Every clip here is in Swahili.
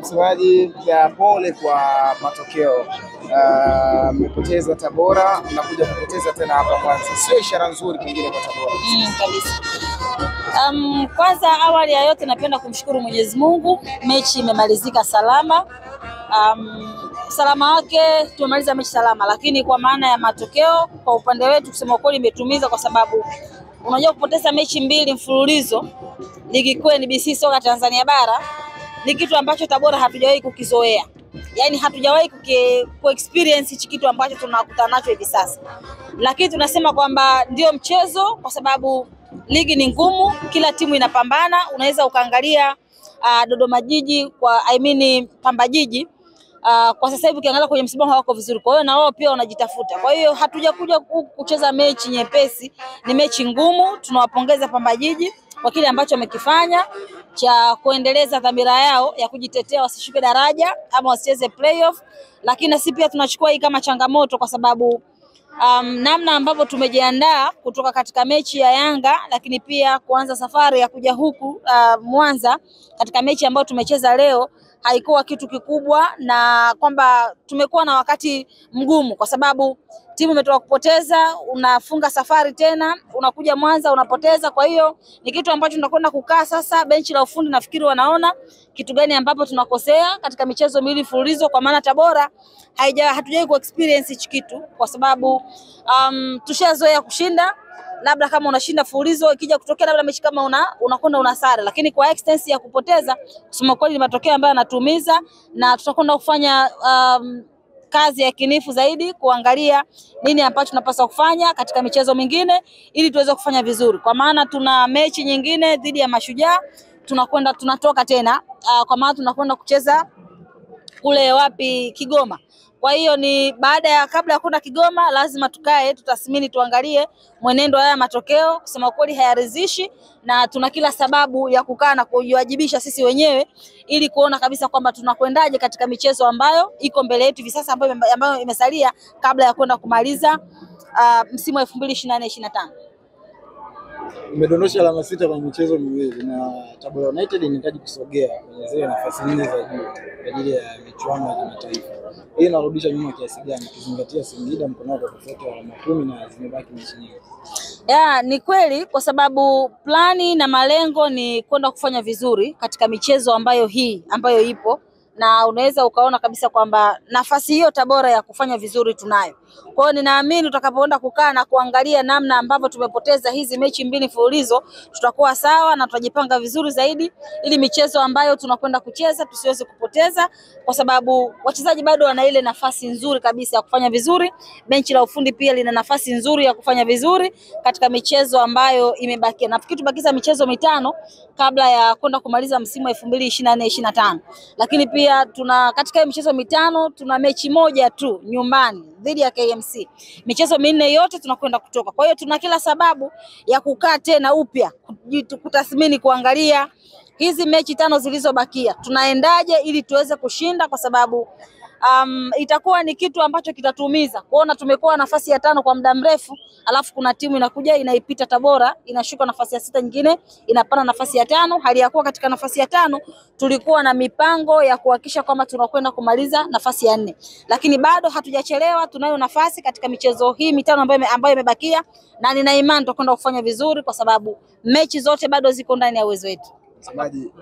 Msemaji, ya pole kwa matokeo. Mmepoteza Tabora, mnakuja kupoteza tena hapa Mwanza. Sio ishara nzuri pengine kwa Tabora. Kabisa. Kwanza awali ya yote napenda kumshukuru Mwenyezi Mungu, mechi imemalizika salama. Salama wake tumemaliza mechi salama, lakini kwa maana ya matokeo kwa upande wetu kusema kweli imetumiza, kwa sababu unajua kupoteza mechi 2 mfululizo ligi kuu NBC soka Tanzania bara ni kitu ambacho Tabora hatujawahi kukizoea. Yaani hatujawahi ku-experience hichi kitu ambacho tunakutana nacho hivi sasa. Lakini tunasema kwamba ndio mchezo, kwa sababu ligi ni ngumu, kila timu inapambana. Unaweza ukaangalia Dodoma Jiji Pamba Jiji kwa sasa hivi ukiangalia kwenye msimamo hawako vizuri. Kwa hiyo na wao pia wanajitafuta. Kwa hiyo hatujakuja kucheza mechi nyepesi, ni mechi ngumu. Tunawapongeza Pamba Jiji kwa kile ambacho wamekifanya cha kuendeleza dhamira yao ya kujitetea wasishuke daraja ama wasicheze playoff, lakini sisi pia tunachukua hii kama changamoto, kwa sababu namna ambavyo tumejiandaa kutoka katika mechi ya Yanga, lakini pia kuanza safari ya kuja huku Mwanza katika mechi ambayo tumecheza leo haikuwa kitu kikubwa, na kwamba tumekuwa na wakati mgumu kwa sababu timu imetoka kupoteza, unafunga safari tena, unakuja Mwanza unapoteza. Kwa hiyo ni kitu ambacho tunakwenda kukaa sasa benchi la ufundi, nafikiri wanaona kitu gani ambapo tunakosea katika michezo 2 mfululizo, kwa maana Tabora hatujawahi ku experience hichi kitu, kwa sababu tushazoea kushinda. Labda kama unashinda mfululizo, ikija kutokea labda mechi kama unakwenda unasare, lakini kwa extension ya kupoteza kusema kweli ni matokeo ambayo yanatumiza, na tutakwenda kufanya kazi ya kinifu zaidi kuangalia nini ambacho tunapaswa kufanya katika michezo mingine ili tuweze kufanya vizuri, kwa maana tuna mechi nyingine dhidi ya Mashujaa, tunatoka tena kwa maana tunakwenda kucheza kule Kigoma. Kwa hiyo ni kabla ya kwenda Kigoma lazima tukae tutathmini, tuangalie mwenendo haya matokeo. Kusema kweli hayaridhishi, na tuna kila sababu ya kukaa na kujiwajibisha sisi wenyewe ili kuona kabisa kwamba tunakwendaje katika michezo ambayo iko mbele yetu hivi sasa, ambayo imesalia kabla ya kwenda kumaliza msimu wa 2024-25. Umedondosha alama 6 kwenye michezo 2 na Tabora United inahitaji kusogea kwenye zile nafasi 4 za juu kwa ajili ya michuano ya kimataifa. Hii inarudisha nyuma kiasi gani ukizingatia Singida mkono kwa tofauti wa alama 10 na zimebaki mechi nyingi? Ni kweli, kwa sababu plani na malengo ni kwenda kufanya vizuri katika michezo ambayo ipo, na unaweza ukaona kabisa kwamba nafasi hiyo Tabora ya kufanya vizuri tunayo. Kwa hiyo ninaamini utakapoenda kukaa na kuangalia namna ambavyo tumepoteza hizi mechi 2 mfululizo, tutakuwa sawa na tutajipanga vizuri zaidi ili michezo ambayo tunakwenda kucheza tusiweze kupoteza, kwa sababu wachezaji bado wana ile nafasi nzuri kabisa ya kufanya vizuri. Benchi la ufundi pia lina nafasi nzuri ya kufanya vizuri katika michezo ambayo imebakia. Nafikiri tubakiza michezo 5 kabla ya kwenda kumaliza msimu wa 2024-25. Lakini pia katika michezo 5 tuna mechi moja tu nyumbani dhidi ya KMC. Michezo 4 yote tunakwenda kutoka. Kwa hiyo tuna kila sababu ya kukaa tena upya, kutathmini, kuangalia hizi mechi 5 zilizobakia tunaendaje ili tuweze kushinda, kwa sababu itakuwa ni kitu ambacho kitatuumiza kuona tumekuwa nafasi ya 5 kwa muda mrefu, alafu kuna timu inakuja inaipita Tabora, inashuka nafasi ya 6, nyingine inapanda nafasi ya 5, hali ya kuwa katika nafasi ya 5 tulikuwa na mipango ya kuhakikisha kwamba tunakwenda kumaliza nafasi ya 4. Lakini bado hatujachelewa, tunayo nafasi katika michezo hii 5 ambayo imebakia, na nina imani tutakwenda kufanya vizuri kwa sababu mechi zote bado ziko ndani ya uwezo wetu. Msemaji,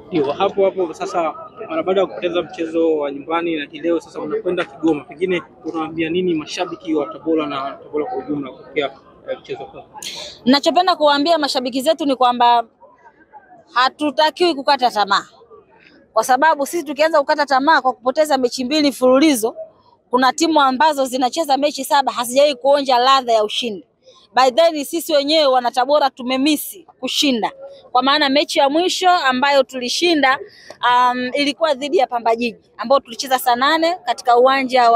ndio hapo sasa, mara baada ya kupoteza mchezo wa nyumbani na leo sasa unakwenda Kigoma, pengine unawaambia nini mashabiki wa Tabora na Tabora kwa ujumla kufikia mchezo huu? Ninachopenda kuwaambia mashabiki zetu ni kwamba hatutakiwi kukata tamaa, kwa sababu sisi tukianza kukata tamaa kwa kupoteza mechi 2 mfululizo, kuna timu ambazo zinacheza mechi 7 hazijawahi kuonja ladha ya ushindi. By then sisi wenyewe wana Tabora tumemisi kushinda, kwa maana mechi ya mwisho ambayo tulishinda ilikuwa dhidi ya Pamba Jiji ambao tulicheza saa 8 katika uwanja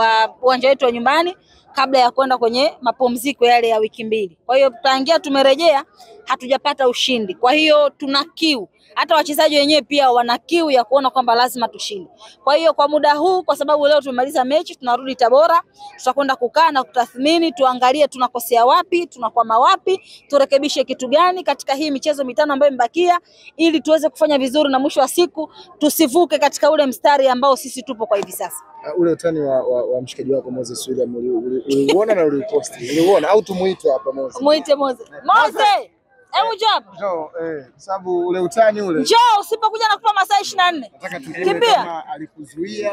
wetu wa nyumbani kabla ya kwenda kwenye mapumziko yale ya wiki 2. Kwa hiyo tangia tumerejea hatujapata ushindi. Kwa hiyo tuna kiu hata wachezaji wenyewe pia wana kiu ya kuona kwamba lazima tushinde. Kwa hiyo kwa muda huu, kwa sababu leo tumemaliza mechi, tunarudi Tabora, tutakwenda kukaa na kutathmini, tuangalie tunakosea wapi, tunakwama wapi, turekebishe kitu gani katika hii michezo mitano ambayo imebakia, ili tuweze kufanya vizuri na mwisho wa siku tusivuke katika ule mstari ambao sisi tupo kwa hivi sasa. Ule utani wa mshikaji wako Moses William uliuona na ulipost? Uliuona au tumuite hapa Moses? Muite Moses. Moses! Hebu njoo hapa. Njoo, kwa sababu ule utani ule. Njoo, usipokuja nakupa masaa 24. Nataka tujue kama alikuzuia.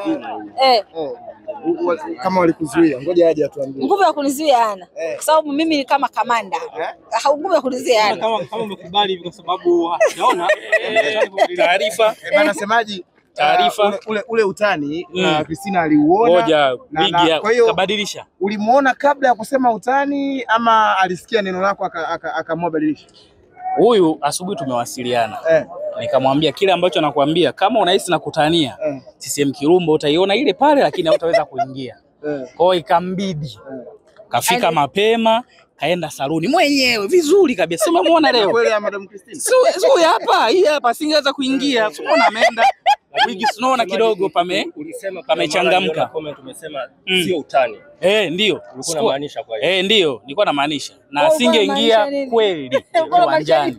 Kama walikuzuia, ngoja aje atuambie. Nguvu ya kunizuia hana. Kwa sababu mimi ni kama kamanda. Nguvu ya kunizuia hana. Kama umekubali hivi kwa sababu naona taarifa. Bana semaji Taarifa ule utani na Christina aliuona. Moja big kwa hiyo kabadilisha. Ulimuona kabla ya kusema utani ama alisikia neno lako akaamua badilisha? Huyu asubuhi tumewasiliana. Nikamwambia kile ambacho nakwambia, kama unahisi nakutania CCM Kirumba utaiona ile pale, lakini hautaweza kuingia. Kwa hiyo ikambidi. Kafika mapema, kaenda saluni mwenyewe vizuri kabisa. Umemwona leo? Kweli ya Madam Christina. Sio hii hapa singeweza kuingia. Unaona ameenda. Wigi tunaona kidogo pamechangamka. Comment umesema sio utani. Ndio. Ulikuwa unamaanisha kwa hiyo. Ndio, nilikuwa namaanisha. Na asingeingia kweli uwanjani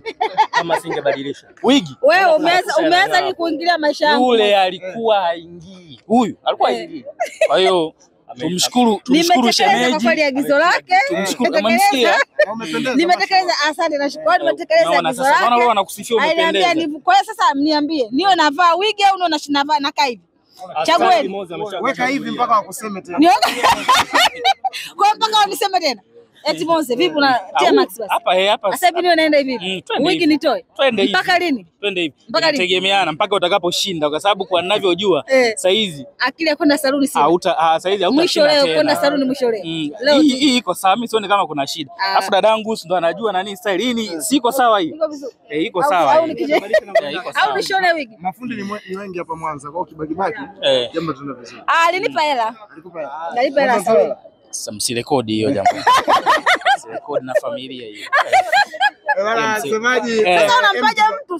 kama singebadilisha. Wigi. Wewe umeanza ni kuingilia maisha yangu. Yule alikuwa haingii. Huyu alikuwa haingii. Kwa hiyo tumshukuru shemeji. Kwa kweli agizo lake. Tumshukuru, umemsikia? Nimetekeleza, asante na shukrani, nimetekeleza agizo lake. Naona wewe anakusifia umependeza. Kwa hiyo sasa mniambie, niwe navaa wigi au niwe navaa nakaa hivi? Chagueni. Weka hivi mpaka wakuseme tena. Kwa hiyo mpaka waniseme tena. Eti Mose vipi unatia max basi? Hapa. Sasa hivi niwe naenda hivi. Wigi nitoe. Mpaka lini? Twende hivi. Tegemeana mpaka utakaposhinda, kwa sababu kwa ninavyojua saa hizi akili ya kwenda saluni sasa. Saa hizi mwisho leo kwenda saluni mwisho leo. Leo hii iko sawa, mimi sioni kama kuna shida. Alafu dadangu ndo anajua nani style hii, siko sawa hii. Iko sawa. Au nishone wigi. Mafundi ni wengi hapa Mwanza, kwa kibaki jambo tunaenda vizuri. Alinipa hela. Alinipa hela saluni. Sasa msirekodi hiyo jambo. Msirekodi na familia hiyo. Bwana semaji,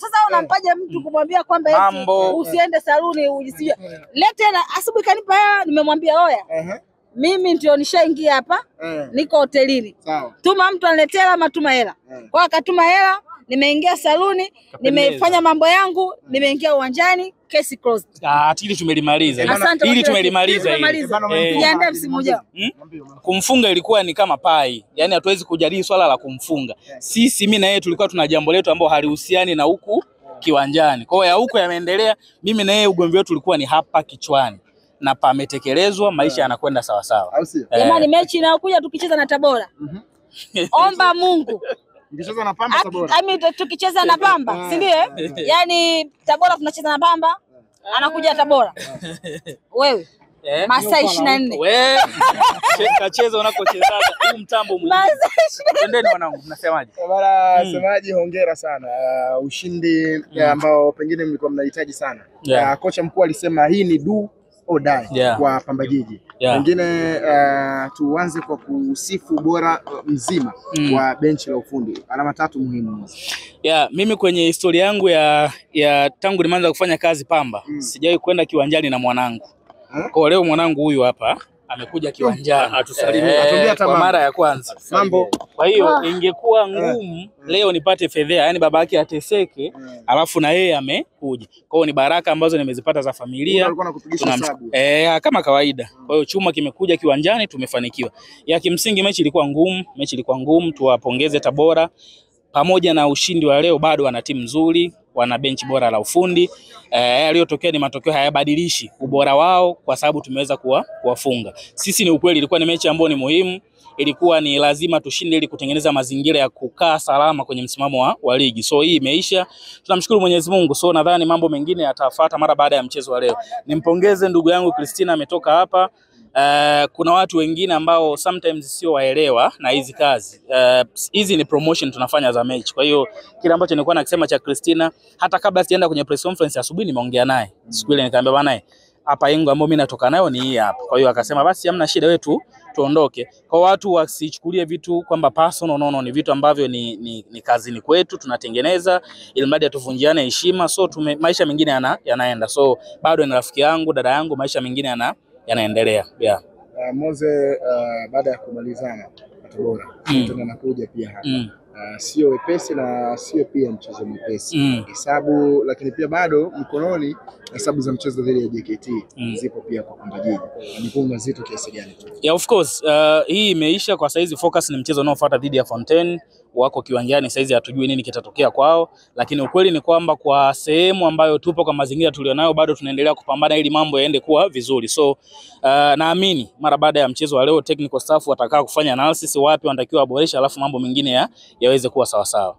sasa unampaja mtu kumwambia kwamba eti usiende saluni ujisije. Lete hela, asubuhi kanipa hela, nimemwambia oya. Mimi ndio nishaingia hapa. Niko hotelini. Sawa. Tuma mtu aniletee ama tuma hela. Kwa akatuma hela, nimeingia saluni, nimefanya mambo yangu, nimeingia uwanjani, case closed. Hili tumelimaliza. Hili tumelimaliza hili. Jiandae msimu ujao. Kumfunga ilikuwa ni kama pai. Yaani hatuwezi kujadili swala la kumfunga. Sisi mimi na yeye tulikuwa tuna jambo letu ambalo halihusiani na huku kiwanjani. Kwa hiyo ya huko yameendelea, mimi na yeye ugomvi wetu ulikuwa ni hapa kichwani. Na pametekelezwa, maisha yanakwenda sawa sawa. Jamani, mechi inayokuja tukicheza na Tabora. Omba Mungu. Mkicheza na Pamba Tabora. Tukicheza na Pamba, si ndio? Yaani Tabora tunacheza na Pamba, anakuja Tabora. Wewe masaa 24. Wewe kacheza unakocheza huu mtambo mwingine. Twendeni wanangu, mnasemaje? Bwana semaji, hongera sana. Ushindi ambao pengine mlikuwa mnahitaji sana. Kocha mkuu alisema hii ni do or die kwa Pamba Jiji. Pengine tuanze kwa kusifu ubora mzima wa benchi la ufundi. Alama 3 muhimu. Mimi kwenye historia yangu ya tangu nimeanza kufanya kazi Pamba, sijawahi kwenda kiwanjani na mwanangu. Kwa leo mwanangu huyu hapa amekuja kiwanjani atusalimie kwa mara ya kwanza. Mambo. Kwa hiyo ingekuwa ngumu leo nipate fedhea, yani baba yake ateseke, alafu na yeye amekuja. Kwa hiyo ni baraka ambazo nimezipata za familia. Kama kawaida. Kwa hiyo chuma kimekuja kiwanjani, tumefanikiwa. Kimsingi mechi ilikuwa ngumu, tuwapongeze Tabora. Pamoja na ushindi wa leo bado wana timu nzuri, wana benchi bora la ufundi. Yaliyotokea ni matokeo hayabadilishi ubora wao, kwa sababu tumeweza kuwafunga. Sisi ni ukweli ilikuwa ni mechi ambayo ni muhimu, ilikuwa ni lazima tushinde ili kutengeneza mazingira ya kukaa salama kwenye msimamo wa ligi. So hii imeisha. Tunamshukuru Mwenyezi Mungu. So nadhani mambo mengine yatafuata mara baada ya mchezo wa leo. Nimpongeze ndugu yangu Christina ametoka hapa. Kuna watu wengine ambao sometimes sio waelewa na hizi kazi. Hizi ni promotion tunafanya za match. Kwa hiyo kile ambacho nilikuwa nakisema cha Christina, hata kabla sijaenda kwenye press conference asubuhi nimeongea naye. Siku ile nikamwambia bwana, hapa Engo ambao mimi natoka nayo ni hii hapa. Kwa hiyo akasema basi hamna shida, wetu tuondoke. Kwa watu wasichukulie vitu kwamba personal, no, ni vitu ambavyo ni kazini kwetu tunatengeza, ili mradi atuvunjiane heshima. So maisha mengine yanaenda. So bado ni rafiki yangu, dada yangu, maisha mengine yanaendelea. Yeah. Moze, baada ya kumalizana Tabora, tunakuja pia hapa. Sio wepesi na sio pia mchezo mwepesi. Hesabu, lakini pia bado mkononi hesabu za mchezo dhidi ya JKT zipo pia kwa Pamba Jiji. Ni mazito kiasi gani? Yeah, of course. Hii imeisha kwa saizi, focus ni mchezo unaofuata dhidi ya Fontaine. Wako kiwanjani saizi, hatujui nini kitatokea kwao, lakini ukweli ni kwamba kwa sehemu ambayo tupo, kwa mazingira tulionayo, bado tunaendelea kupambana ili mambo yaende kuwa vizuri. So naamini mara baada ya mchezo wa leo technical staff watakaa kufanya analysis wapi wanatakiwa waboresha, alafu mambo mengine yaweze kuwa sawa sawa.